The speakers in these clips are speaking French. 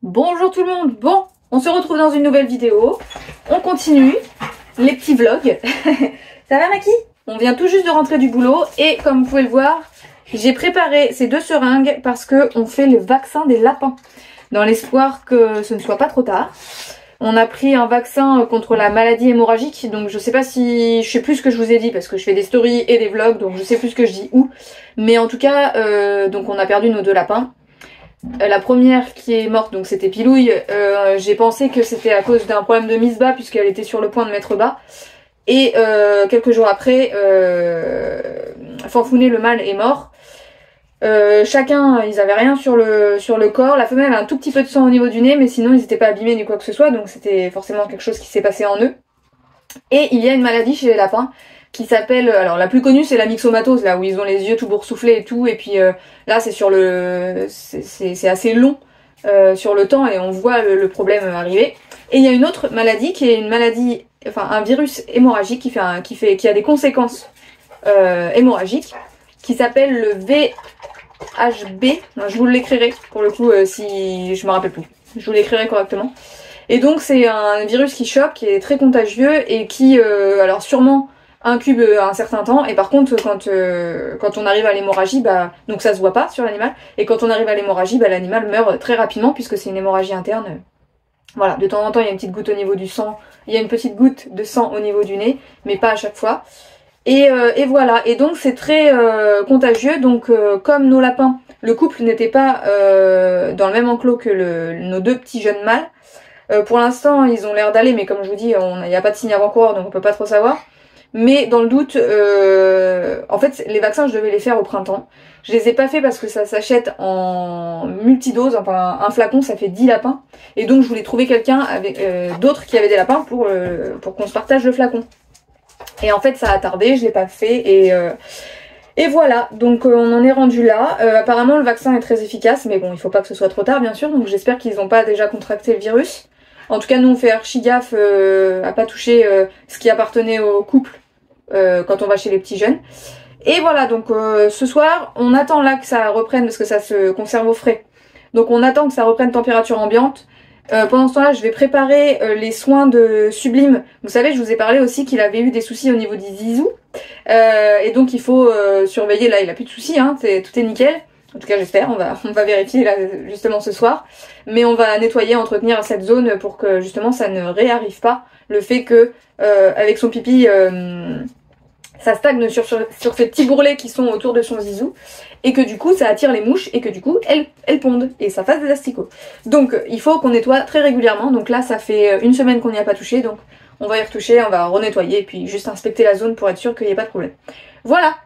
Bonjour tout le monde, bon, on se retrouve dans une nouvelle vidéo, on continue les petits vlogs. Ça va Maki? On vient tout juste de rentrer du boulot et comme vous pouvez le voir, j'ai préparé ces 2 seringues parce qu'on fait le vaccin des lapins, dans l'espoir que ce ne soit pas trop tard. On a pris un vaccin contre la maladie hémorragique, donc je sais pas si... Je sais plus ce que je vous ai dit parce que je fais des stories et des vlogs, donc je sais plus ce que je dis où. Mais en tout cas, donc on a perdu nos 2 lapins. La première qui est morte, donc c'était Pilouille, j'ai pensé que c'était à cause d'un problème de mise bas puisqu'elle était sur le point de mettre bas. Et quelques jours après, Fanfounet le mâle est mort. Chacun, ils avaient rien sur le corps. La femelle a un tout petit peu de sang au niveau du nez, mais sinon ils n'étaient pas abîmés ni quoi que ce soit, donc c'était forcément quelque chose qui s'est passé en eux. Et il y a une maladie chez les lapins qui s'appelle, alors la plus connue c'est la myxomatose, là où ils ont les yeux tout boursouflés et tout, et puis là c'est sur le, c'est assez long sur le temps et on voit le problème arriver. Et il y a une autre maladie qui est une maladie, enfin un virus hémorragique qui a des conséquences hémorragiques, qui s'appelle le VHB. Je vous l'écrirai pour le coup si je me rappelle plus. Je vous l'écrirai correctement. Et donc c'est un virus qui choque, qui est très contagieux et qui, alors sûrement incube un certain temps. Et par contre, quand on arrive à l'hémorragie, bah donc ça se voit pas sur l'animal. Et quand on arrive à l'hémorragie, bah l'animal meurt très rapidement puisque c'est une hémorragie interne. Voilà, de temps en temps il y a une petite goutte au niveau du sang, il y a une petite goutte de sang au niveau du nez, mais pas à chaque fois. Et voilà, et donc c'est très contagieux, donc comme nos lapins, le couple n'était pas dans le même enclos que nos 2 petits jeunes mâles. Pour l'instant ils ont l'air d'aller, mais comme je vous dis, il n'y a pas de signe avant-coureur, donc on peut pas trop savoir. Mais dans le doute, en fait les vaccins je devais les faire au printemps. Je les ai pas fait parce que ça s'achète en multidose, enfin un flacon ça fait 10 lapins. Et donc je voulais trouver quelqu'un avec d'autres qui avaient des lapins pour qu'on se partage le flacon. Et en fait ça a tardé, je l'ai pas fait et voilà, donc on en est rendu là. Apparemment le vaccin est très efficace, mais bon il faut pas que ce soit trop tard bien sûr, donc j'espère qu'ils n'ont pas déjà contracté le virus. En tout cas nous on fait archi gaffe à pas toucher ce qui appartenait au couple quand on va chez les petits jeunes. Et voilà, donc ce soir on attend là que ça reprenne parce que ça se conserve au frais. Donc on attend que ça reprenne température ambiante. Pendant ce temps-là, je vais préparer les soins de Sublime. Vous savez, je vous ai parlé aussi qu'il avait eu des soucis au niveau des zizous. Et donc il faut surveiller. Là, il a plus de soucis, hein, tout est nickel. En tout cas, j'espère. On va vérifier là justement ce soir. Mais on va nettoyer, entretenir cette zone pour que justement ça ne réarrive pas. Le fait que avec son pipi, ça stagne sur ces petits bourrelets qui sont autour de son zizou. Et que du coup ça attire les mouches et que du coup elles pondent et ça fasse des asticots. Donc il faut qu'on nettoie très régulièrement. Donc là ça fait 1 semaine qu'on n'y a pas touché, donc on va y retoucher, on va renettoyer et puis juste inspecter la zone pour être sûr qu'il n'y ait pas de problème. Voilà.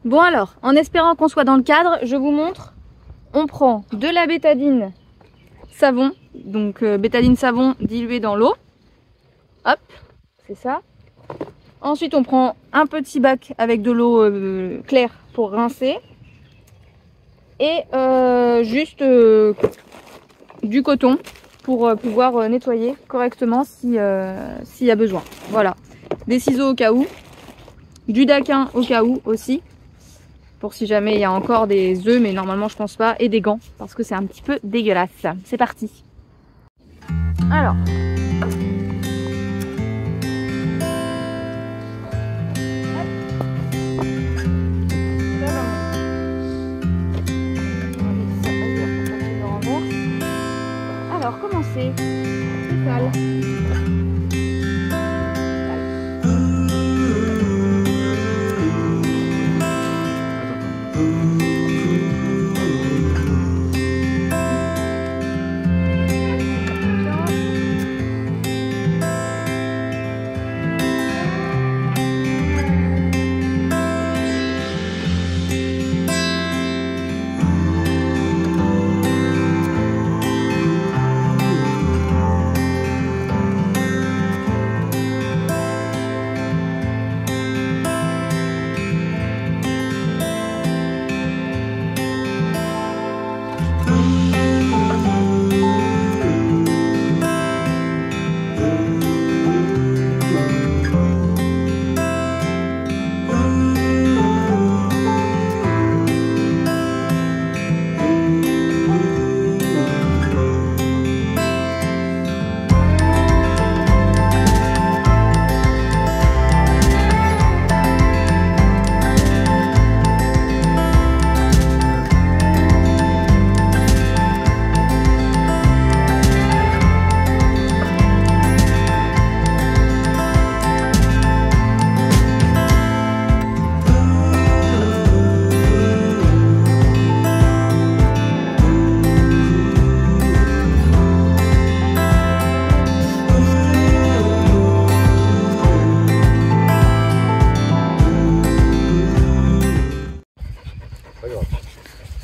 Bon alors, en espérant qu'on soit dans le cadre, je vous montre. On prend de la bétadine savon, donc bétadine savon diluée dans l'eau. Hop, c'est ça. Ensuite on prend un petit bac avec de l'eau claire pour rincer. Et juste du coton pour pouvoir nettoyer correctement s'il y a besoin. Voilà, des ciseaux au cas où, du daquin au cas où aussi. Pour si jamais il y a encore des œufs, mais normalement je pense pas, et des gants, parce que c'est un petit peu dégueulasse. C'est parti. Alors. Alors, commencez. C'est sale.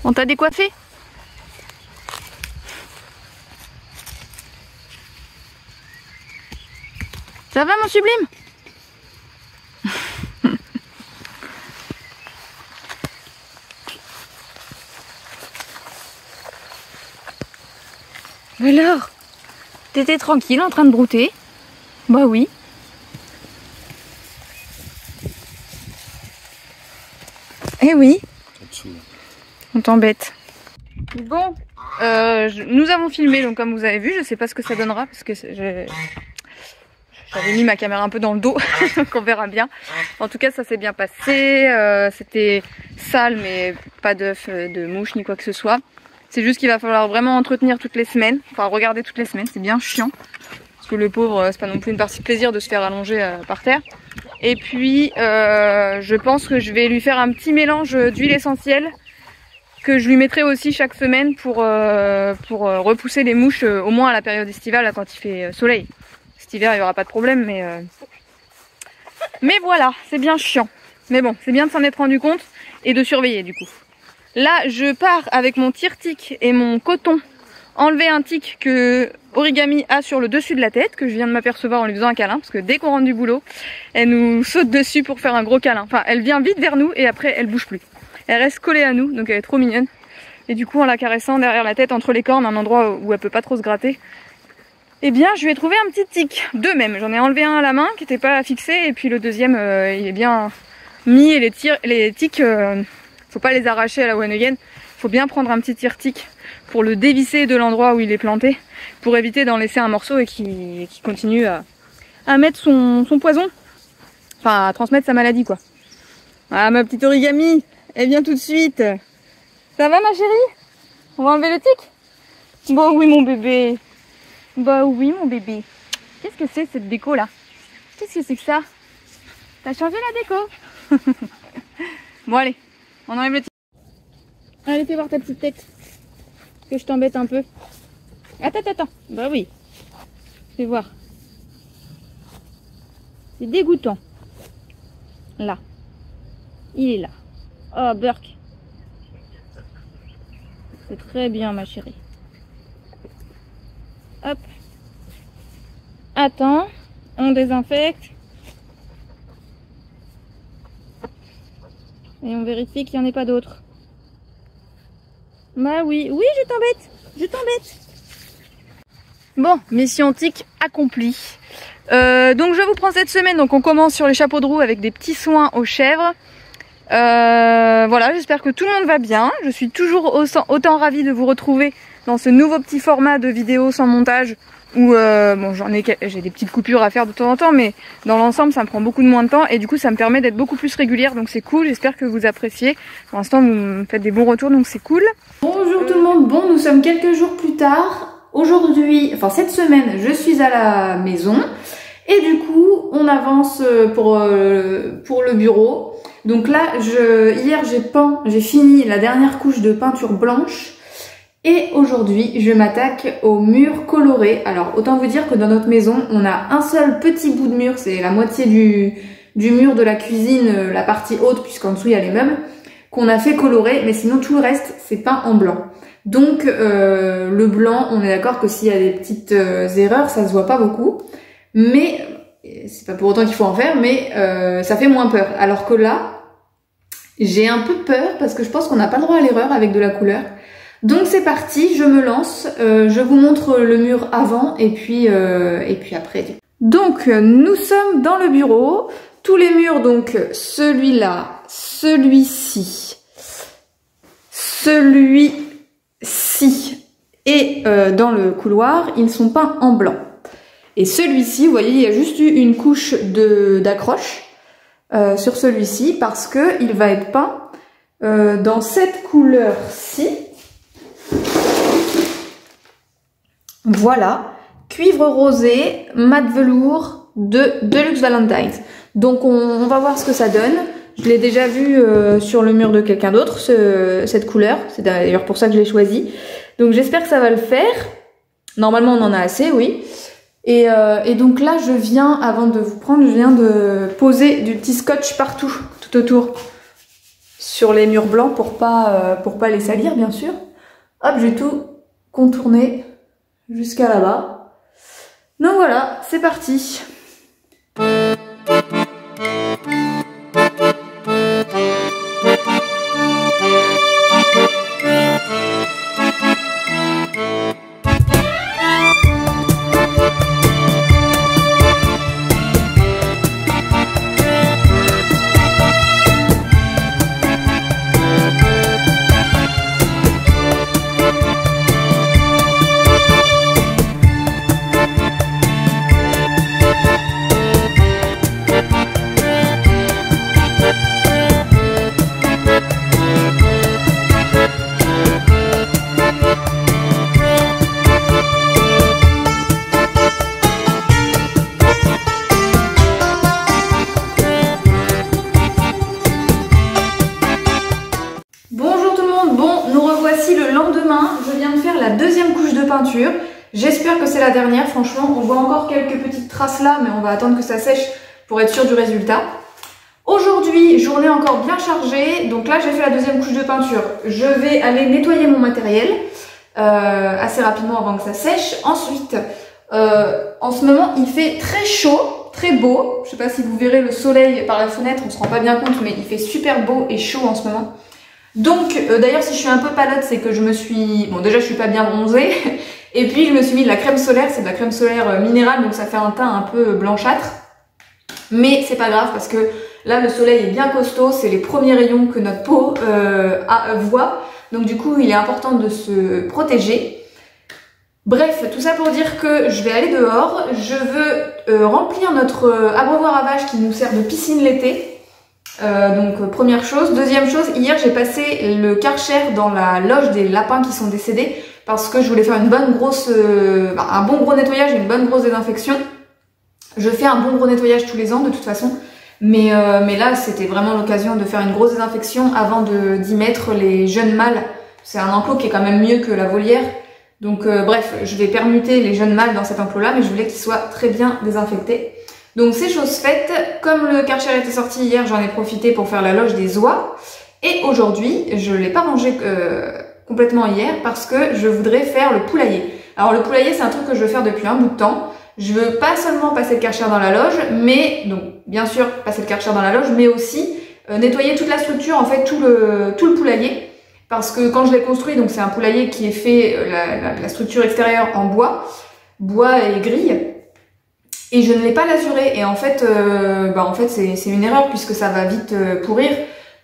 On t'a décoiffé? Ça va mon sublime? Alors, t'étais tranquille en train de brouter? Bah oui. Eh oui. On t'embête. Bon, nous avons filmé, donc comme vous avez vu, je sais pas ce que ça donnera parce que j'avais mis ma caméra un peu dans le dos, donc on verra bien. En tout cas, ça s'est bien passé. C'était sale, mais pas d'œufs, de mouches ni quoi que ce soit. C'est juste qu'il va falloir vraiment entretenir toutes les semaines, enfin regarder toutes les semaines, c'est bien chiant. Parce que le pauvre, c'est pas non plus une partie de plaisir de se faire allonger par terre. Et puis, je pense que je vais lui faire un petit mélange d'huile essentielle que je lui mettrai aussi chaque semaine pour repousser les mouches, au moins à la période estivale, quand il fait soleil. Cet hiver, il n'y aura pas de problème, mais voilà, c'est bien chiant. Mais bon, c'est bien de s'en être rendu compte et de surveiller du coup. Là, je pars avec mon tire-tic et mon coton enlever un tic que Origami a sur le dessus de la tête, que je viens de m'apercevoir en lui faisant un câlin, parce que dès qu'on rentre du boulot, elle nous saute dessus pour faire un gros câlin. Enfin, elle vient vite vers nous et après, elle bouge plus. Elle reste collée à nous, donc elle est trop mignonne. Et du coup, en la caressant derrière la tête, entre les cornes, un endroit où elle peut pas trop se gratter, eh bien, je lui ai trouvé un petit tic. Deux même. J'en ai enlevé un à la main qui n'était pas fixé, et puis le deuxième, il est bien mis. Et les tics, faut pas les arracher à la one again. Faut bien prendre un petit tire-tic pour le dévisser de l'endroit où il est planté, pour éviter d'en laisser un morceau et qu'il continue à mettre son poison. Enfin, à transmettre sa maladie, quoi. Ah, ma petite Origami, elle vient tout de suite. Ça va, ma chérie? On va enlever le tic? Bah oui, mon bébé. Bah oui, mon bébé. Qu'est-ce que c'est, cette déco, là? Qu'est-ce que c'est que ça? T'as changé la déco? Bon, allez, on enlève le tic. Allez, fais voir ta petite tête. Que je t'embête un peu. Attends. Bah oui. Fais voir. C'est dégoûtant. Là. Il est là. Oh, Burk. C'est très bien, ma chérie. Hop. Attends. On désinfecte. Et on vérifie qu'il n'y en ait pas d'autres. Bah oui, je t'embête. Bon, mission tic accomplie. Donc je vous prends cette semaine, donc on commence sur les chapeaux de roue avec des petits soins aux chèvres. Voilà, j'espère que tout le monde va bien. Je suis toujours autant ravie de vous retrouver dans ce nouveau petit format de vidéo sans montage où bon, j'ai des petites coupures à faire de temps en temps, mais dans l'ensemble ça me prend beaucoup de moins de temps et du coup ça me permet d'être beaucoup plus régulière, donc c'est cool. J'espère que vous appréciez. Pour l'instant vous me faites des bons retours, donc c'est cool. Bonjour tout le monde. Bon, nous sommes quelques jours plus tard. Aujourd'hui, enfin cette semaine, je suis à la maison et du coup on avance pour le bureau. Donc là, hier j'ai fini la dernière couche de peinture blanche. Et aujourd'hui, je m'attaque au mur coloré. Alors, autant vous dire que dans notre maison, on a un seul petit bout de mur, c'est la moitié du mur de la cuisine, la partie haute, puisqu'en dessous il y a les meubles, qu'on a fait colorer, mais sinon tout le reste, c'est peint en blanc. Donc, le blanc, on est d'accord que s'il y a des petites erreurs, ça se voit pas beaucoup. Mais, c'est pas pour autant qu'il faut en faire, mais ça fait moins peur. Alors que là, j'ai un peu peur, parce que je pense qu'on n'a pas le droit à l'erreur avec de la couleur. Donc c'est parti, je me lance, je vous montre le mur avant et puis après. Donc nous sommes dans le bureau, tous les murs, donc celui-là, celui-ci, celui-ci et dans le couloir, ils sont peints en blanc. Et celui-ci, vous voyez, il y a juste eu une couche d'accroche sur celui-ci parce que il va être peint dans cette couleur-ci. Voilà, cuivre rosé, mat velours de Deluxe Valentines. Donc on va voir ce que ça donne. Je l'ai déjà vu sur le mur de quelqu'un d'autre, cette couleur. C'est d'ailleurs pour ça que je l'ai choisi. Donc j'espère que ça va le faire. Normalement on en a assez, oui. Et donc là je viens, avant de vous prendre, je viens de poser du petit scotch partout, tout autour. sur les murs blancs pour pas les salir bien sûr. Hop, j'ai tout contourné jusqu'à là-bas. Donc voilà, c'est parti. J'espère que c'est la dernière, franchement, on voit encore quelques petites traces là, mais on va attendre que ça sèche pour être sûr du résultat. Aujourd'hui, journée encore bien chargée, donc là j'ai fait la deuxième couche de peinture. Je vais aller nettoyer mon matériel assez rapidement avant que ça sèche. Ensuite, en ce moment il fait très chaud, très beau. Je sais pas si vous verrez le soleil par la fenêtre, on se rend pas bien compte, mais il fait super beau et chaud en ce moment. Donc d'ailleurs si je suis un peu palote, c'est que je me suis... Bon déjà je suis pas bien bronzée. Et puis je me suis mis de la crème solaire, c'est de la crème solaire minérale, donc ça fait un teint un peu blanchâtre. Mais c'est pas grave parce que là le soleil est bien costaud, c'est les premiers rayons que notre peau voit. Donc du coup il est important de se protéger. Bref, tout ça pour dire que je vais aller dehors. Je veux remplir notre abreuvoir à vaches qui nous sert de piscine l'été. Donc première chose. Deuxième chose, hier j'ai passé le Karcher dans la loge des lapins qui sont décédés parce que je voulais faire une bonne grosse, un bon gros nettoyage et une bonne grosse désinfection. Je fais un bon gros nettoyage tous les ans de toute façon, mais là c'était vraiment l'occasion de faire une grosse désinfection avant d'y mettre les jeunes mâles. C'est un enclos qui est quand même mieux que la volière. Donc bref, je vais permuter les jeunes mâles dans cet enclos-là, mais je voulais qu'ils soient très bien désinfectés. Donc c'est chose faite. Comme le Karcher était sorti hier, j'en ai profité pour faire la loge des oies. Et aujourd'hui, je ne l'ai pas rangé complètement hier parce que je voudrais faire le poulailler. Alors le poulailler, c'est un truc que je veux faire depuis un bout de temps. Je veux pas seulement passer le Karcher dans la loge, mais donc bien sûr passer le Karcher dans la loge, mais aussi nettoyer toute la structure, en fait tout le poulailler. Parce que quand je l'ai construit, donc c'est un poulailler qui est fait, la structure extérieure en bois et grille. Et je ne l'ai pas lasuré. Et en fait, c'est une erreur puisque ça va vite pourrir.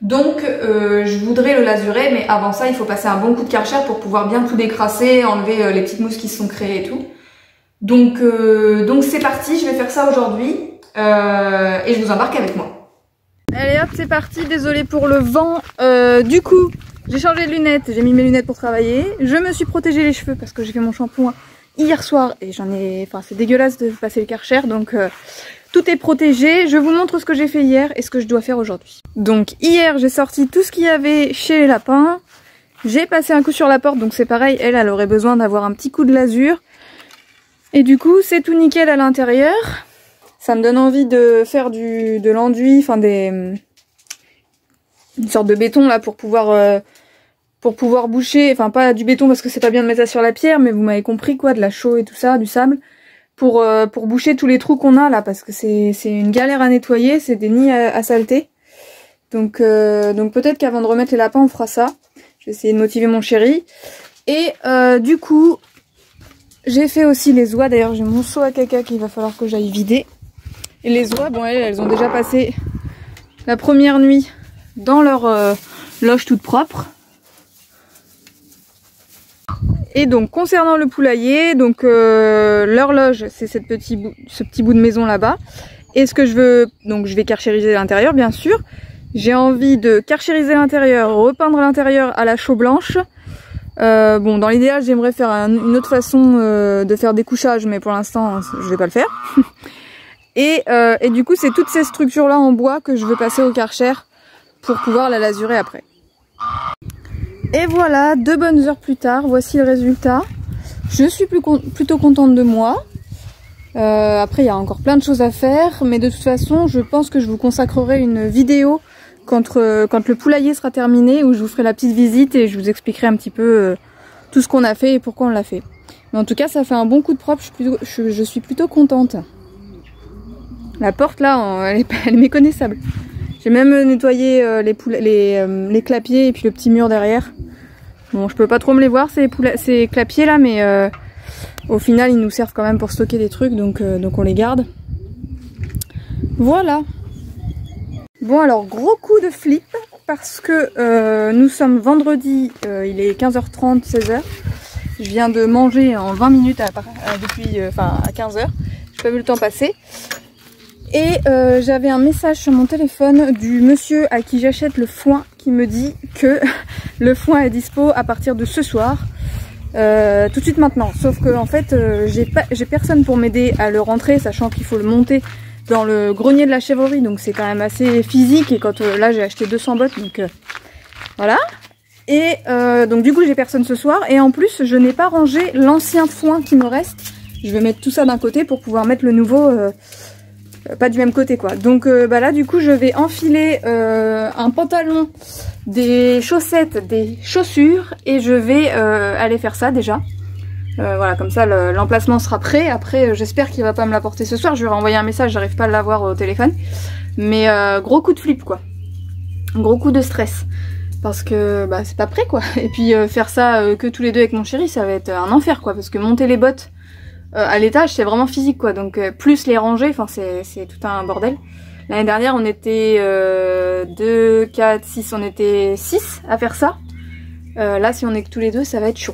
Donc je voudrais le lasurer, mais avant ça, il faut passer un bon coup de Karcher pour pouvoir bien tout décrasser, enlever les petites mousses qui se sont créées et tout. Donc c'est parti, je vais faire ça aujourd'hui et je vous embarque avec moi. Allez hop, c'est parti, désolée pour le vent. Du coup, j'ai changé de lunettes, j'ai mis mes lunettes pour travailler. Je me suis protégé les cheveux parce que j'ai fait mon shampoing hier soir et c'est dégueulasse de passer le Karcher, donc tout est protégé. Je vous montre ce que j'ai fait hier et ce que je dois faire aujourd'hui. Donc hier, j'ai sorti tout ce qu'il y avait chez les lapins. J'ai passé un coup sur la porte, donc c'est pareil, elle aurait besoin d'avoir un petit coup de lasure. Et du coup, c'est tout nickel à l'intérieur. Ça me donne envie de faire de l'enduit, enfin une sorte de béton là pour pouvoir boucher, enfin pas du béton parce que c'est pas bien de mettre ça sur la pierre, mais vous m'avez compris quoi, de la chaux et tout ça, du sable, pour boucher tous les trous qu'on a là, parce que c'est une galère à nettoyer, c'est des nids à saleté. Donc peut-être qu'avant de remettre les lapins on fera ça. Je vais essayer de motiver mon chéri. Et du coup, j'ai fait aussi les oies, d'ailleurs j'ai mon seau à caca qu'il va falloir que j'aille vider. Et les oies, bon elles ont déjà passé la première nuit dans leur loge toute propre. Et donc concernant le poulailler, donc leur loge c'est ce petit bout de maison là-bas. Et ce que je veux, donc je vais karchériser l'intérieur bien sûr. J'ai envie de karchériser l'intérieur, repeindre l'intérieur à la chaux blanche. Bon, dans l'idéal j'aimerais faire une autre façon de faire des couchages, mais pour l'instant je vais pas le faire. Et du coup c'est toutes ces structures là en bois que je veux passer au Karcher pour pouvoir la lasurer après. Et voilà, 2 bonnes heures plus tard, voici le résultat. Je suis plutôt contente de moi. Après il y a encore plein de choses à faire, mais de toute façon je pense que je vous consacrerai une vidéo quand le poulailler sera terminé, où je vous ferai la petite visite et je vous expliquerai un petit peu tout ce qu'on a fait et pourquoi on l'a fait. Mais en tout cas, ça fait un bon coup de propre, je suis plutôt contente. La porte là, elle est méconnaissable. J'ai même nettoyé les clapiers et puis le petit mur derrière. Bon, je peux pas trop me les voir ces clapiers là, mais au final ils nous servent quand même pour stocker des trucs, donc on les garde. Voilà. Bon alors, gros coup de flip, parce que nous sommes vendredi, il est 15h30, 16h. Je viens de manger en 20 minutes à 15h. J'ai pas vu le temps passer. Et j'avais un message sur mon téléphone du monsieur à qui j'achète le foin qui me dit que le foin est dispo à partir de ce soir, tout de suite maintenant. Sauf que en fait j'ai personne pour m'aider à le rentrer, sachant qu'il faut le monter dans le grenier de la chèvrerie, donc c'est quand même assez physique. Et quand là j'ai acheté 200 bottes, donc voilà. Et donc du coup j'ai personne ce soir, et en plus je n'ai pas rangé l'ancien foin qui me reste. Je vais mettre tout ça d'un côté pour pouvoir mettre le nouveau pas du même côté quoi. Donc là du coup je vais enfiler un pantalon, des chaussettes, des chaussures, et je vais aller faire ça déjà. Voilà, comme ça l'emplacement sera prêt. Après j'espère qu'il va pas me l'apporter ce soir. Je vais renvoyer un message, j'arrive pas à l'avoir au téléphone. Mais gros coup de flip quoi. Gros coup de stress. Parce que c'est pas prêt quoi. Et puis faire ça que tous les deux avec mon chéri, ça va être un enfer quoi. Parce que monter les bottes à l'étage c'est vraiment physique quoi, donc plus les ranger, enfin c'est tout un bordel. L'année dernière on était 2, 4, 6, on était 6 à faire ça. Là si on est que tous les deux ça va être chaud.